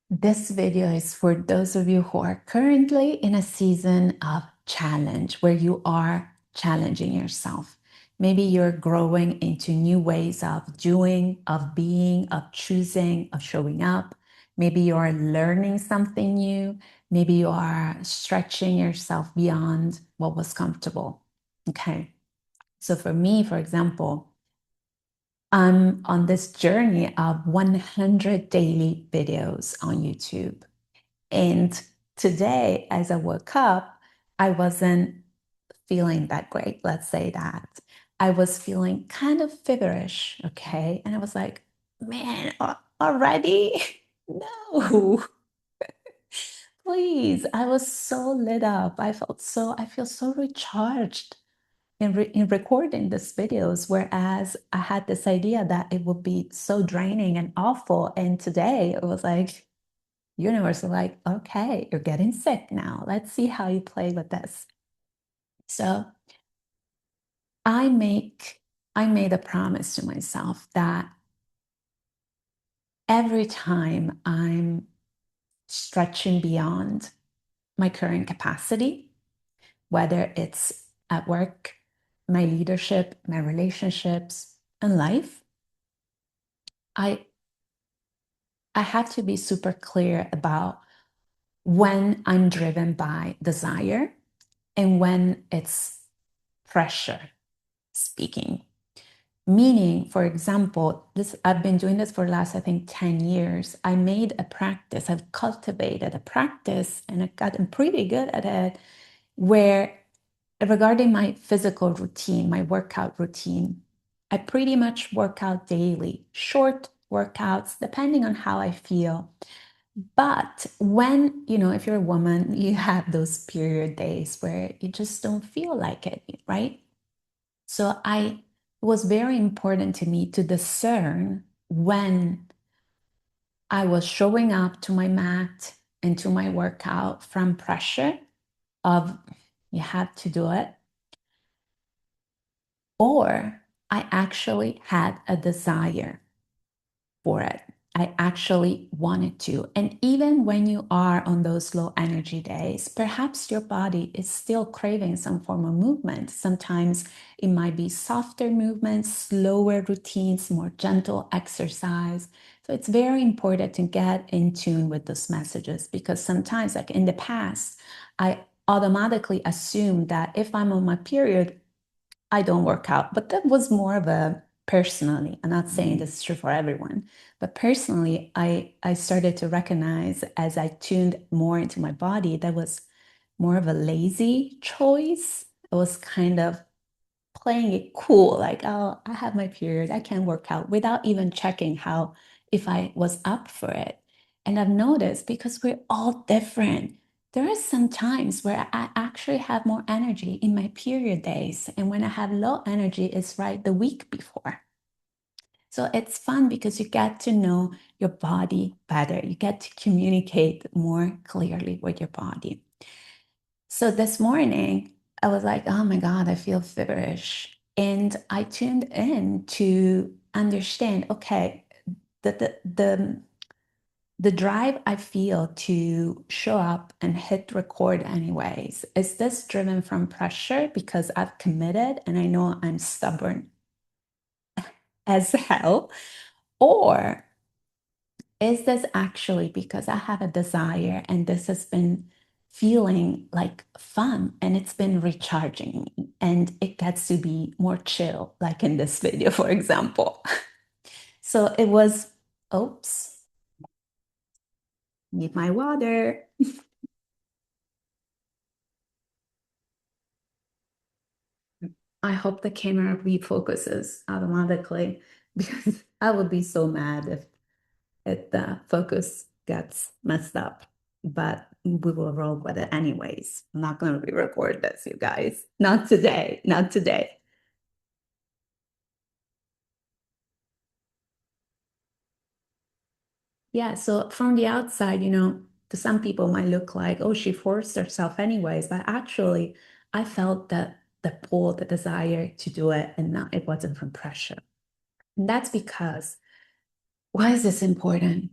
This video is for those of you who are currently in a season of challenge where you are challenging yourself. Maybe you're growing into new ways of doing, of being, of choosing, of showing up. Maybe you're learning something new. Maybe you are stretching yourself beyond what was comfortable. Okay. So for me, for example, I'm on this journey of 100 daily videos on YouTube. And today, as I woke up, I wasn't feeling that great. Let's say that. I was feeling kind of feverish. Okay. And I was like, man, already? No, please. I was so lit up. I feel so recharged in recording these videos, whereas I had this idea that it would be so draining and awful. And today it was like, universe was like, okay, you're getting sick now. Let's see how you play with this. So I make I made a promise to myself that every time I'm stretching beyond my current capacity, whether it's at work, my leadership, my relationships, and life, I I have to be super clear about when I'm driven by desire and when it's pressure speaking. Meaning, for example, this I've been doing this for the last, I think, 10 years. I made a practice, I've cultivated a practice, and I've gotten pretty good at it, where regarding my physical routine, my workout routine, I pretty much work out daily, short workouts, depending on how I feel. But when, if you're a woman, you have those period days where you just don't feel like it, right? So it was very important to me to discern when I was showing up to my mat and to my workout from pressure of you have to do it, or I actually had a desire for it. I actually wanted to. And even when you are on those low energy days, perhaps your body is still craving some form of movement. Sometimes it might be softer movements, slower routines, more gentle exercise. So it's very important to get in tune with those messages, because sometimes, like in the past, I automatically assumed that if I'm on my period, I don't work out, but that was more of a personally. I'm not saying this is true for everyone, but personally, I started to recognize as I tuned more into my body, that was more of a lazy choice. It was kind of playing it cool, like, oh, I have my period, I can work out without even checking how if I was up for it. And I've noticed, because we're all different, there are some times where I actually have more energy in my period days. And when I have low energy, it's right the week before. So it's fun because you get to know your body better. You get to communicate more clearly with your body. So this morning, I was like, oh my God, I feel feverish. And I tuned in to understand, okay, the drive I feel to show up and hit record anyways, is this driven from pressure because I've committed and I know I'm stubborn as hell? Or is this actually because I have a desire and this has been feeling like fun and it's been recharging me and it gets to be more chill, like in this video, for example? So it was, oops, need my water. I hope the camera refocuses automatically, because I would be so mad if the focus gets messed up. But we will roll with it anyways. I'm not going to re-record this, you guys. Not today. Not today. Yeah. So from the outside, to some people might look like, oh, she forced herself anyways. But actually, I felt that the pull, the desire to do it, and not, it wasn't from pressure. And that's because, why is this important?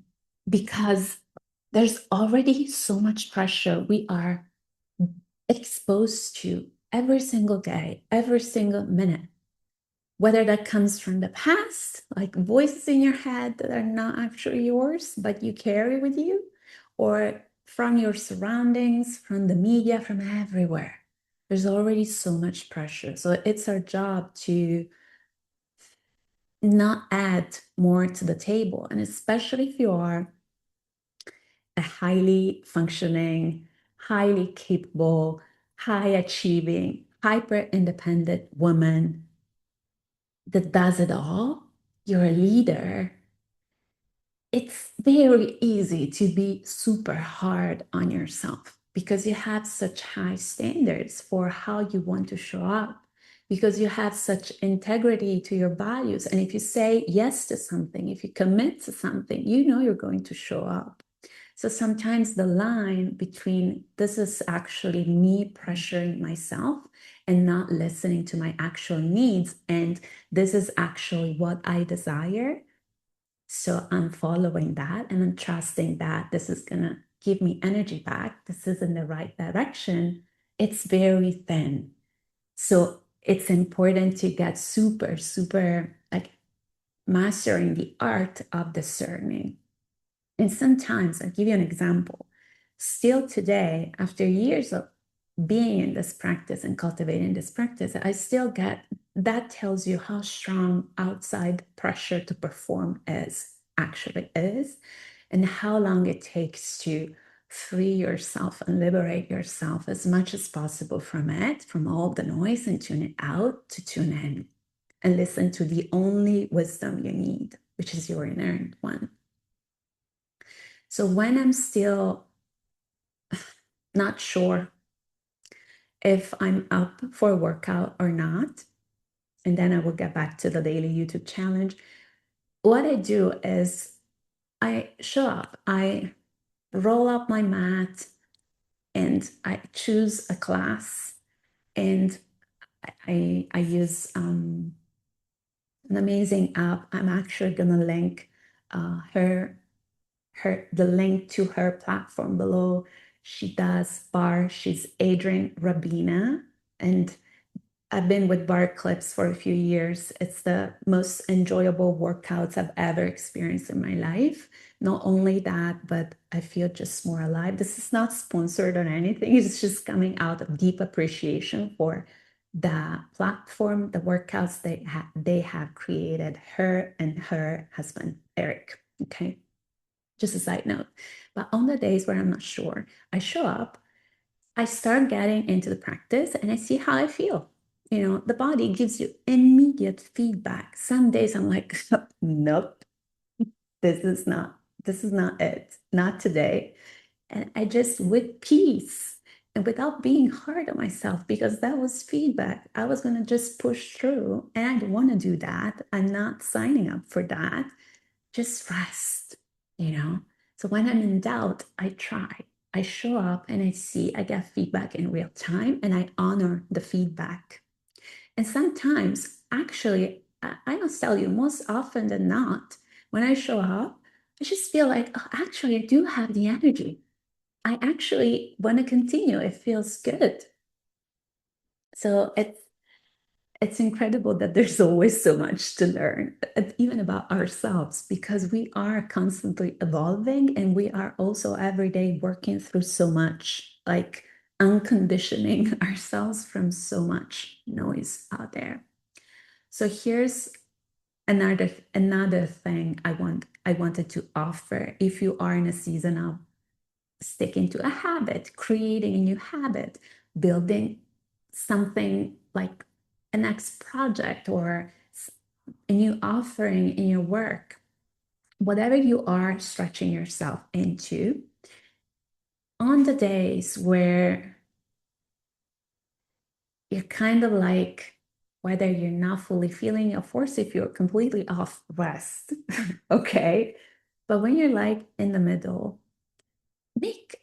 Because There's already so much pressure we are exposed to every single day, every single minute, whether that comes from the past, like voices in your head that are not actually yours, but you carry with you, or from your surroundings, from the media, from everywhere. There's already so much pressure. So it's our job to not add more to the table. And especially if you are a highly functioning, highly capable, high achieving, hyper independent woman that does it all, you're a leader. It's very easy to be super hard on yourself because you have such high standards for how you want to show up, because you have such integrity to your values. And if you say yes to something, if you commit to something, you know you're going to show up. So sometimes the line between this is actually me pressuring myself and not listening to my actual needs, and this is actually what I desire. So I'm following that and I'm trusting that this is going to give me energy back. This is in the right direction. It's very thin. So it's important to get super, super like mastering the art of discerning. And sometimes, I'll give you an example. Still today, after years of being in this practice and cultivating this practice, I still get that tells you how strong outside pressure to perform is actually is, and how long it takes to free yourself and liberate yourself as much as possible from it, from all the noise, and tune it out to tune in and listen to the only wisdom you need, which is your inherent one. So when I'm still not sure if I'm up for a workout or not, and then I will get back to the daily YouTube challenge, what I do is I show up, I roll up my mat, and I choose a class, and I use an amazing app. I'm actually gonna link the link to her platform below. She does bar. She's Adrienne Rabina, and I've been with bar clips for a few years. It's the most enjoyable workouts I've ever experienced in my life. Not only that, but I feel just more alive. This is not sponsored or anything. It's just coming out of deep appreciation for the platform, the workouts they have created, her and her husband, Eric. Okay. Just a side note. But on the days where I'm not sure, I show up, I start getting into the practice, and I see how I feel. The body gives you immediate feedback. Some days I'm like, nope, this is not it, not today. And I just, with peace and without being hard on myself, because that was feedback, I was going to just push through, and I don't want to do that. I'm not signing up for that. Just rest. So when I'm in doubt, I try. I show up and I see, I get feedback in real time, and I honor the feedback. And sometimes, actually, I must tell you, most often than not, when I show up, I just feel like, oh, actually, I do have the energy. I actually want to continue. It feels good. So it's incredible that there's always so much to learn, even about ourselves, because we are constantly evolving, and we are also every day working through so much, like unconditioning ourselves from so much noise out there. So here's another thing I wanted to offer. If you are in a season of sticking to a habit, creating a new habit, building something like a next project or a new offering in your work, whatever you are stretching yourself into, on the days where you're kind of like, whether you're not fully feeling your force, if you're completely off rest, okay? But when you're like in the middle, make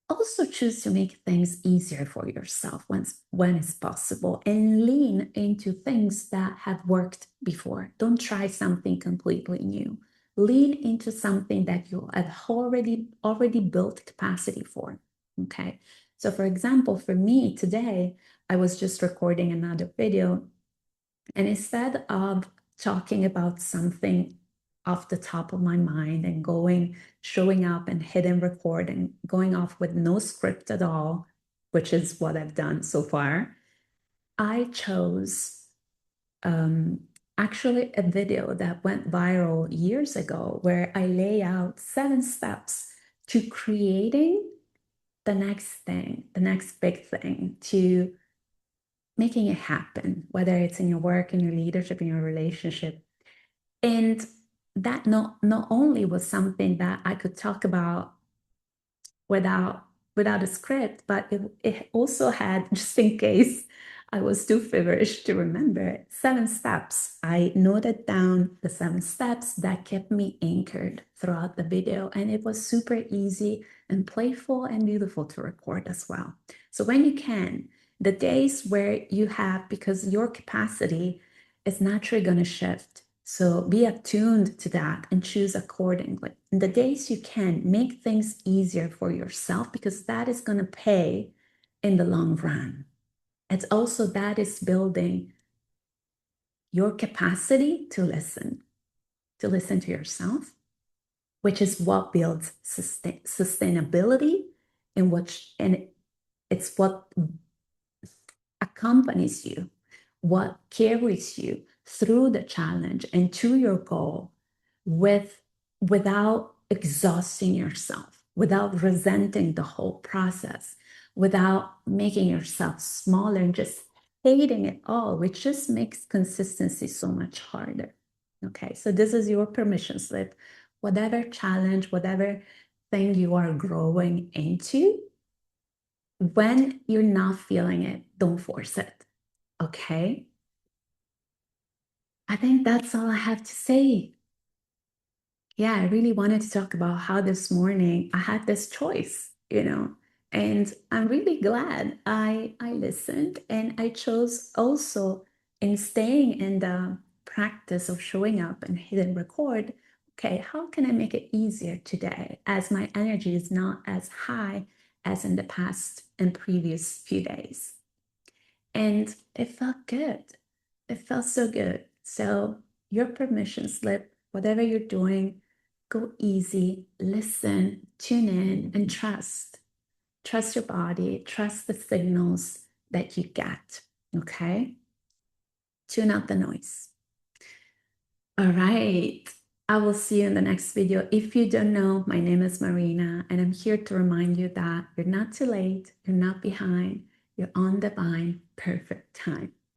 also choose to make things easier for yourself when it's possible, and lean into things that have worked before. Don't try something completely new. lean into something that you have already built capacity for. Okay. So for example, for me today, I was just recording another video, and instead of talking about something off the top of my mind and showing up and hitting record and going off with no script at all, which is what I've done so far, I chose um, actually a video that went viral years ago where I lay out 7 steps to creating the next thing, the next big thing, to making it happen, whether it's in your work, in your leadership, in your relationship. And that not only was something that I could talk about without without a script, but it also had, just in case I was too feverish to remember, 7 steps. I noted down the 7 steps that kept me anchored throughout the video, and it was super easy and playful and beautiful to record as well. So when you can, the days where you have, because your capacity is naturally going to shift, so be attuned to that and choose accordingly. And the days you can, make things easier for yourself, because that is going to pay in the long run. It's also that is building your capacity to listen to yourself, which is what builds sustainability, and it's what accompanies you, what carries you through the challenge and to your goal without exhausting yourself, without resenting the whole process, without making yourself smaller and just hating it all, which just makes consistency so much harder. Okay, so this is your permission slip. Whatever challenge, whatever thing you are growing into, when you're not feeling it, don't force it. Okay. I think that's all I have to say. Yeah, I really wanted to talk about how this morning I had this choice, and I'm really glad I listened, and I chose also, in staying in the practice of showing up and hitting record. Okay, how can I make it easier today as my energy is not as high as in the past and previous few days? And it felt good. It felt so good. So, your permission slip, whatever you're doing, go easy, listen, tune in, and trust. Trust your body, trust the signals that you get. Okay? Tune out the noise. All right. I will see you in the next video. If you don't know, my name is Marina, and I'm here to remind you that you're not too late, you're not behind, you're on divine perfect time.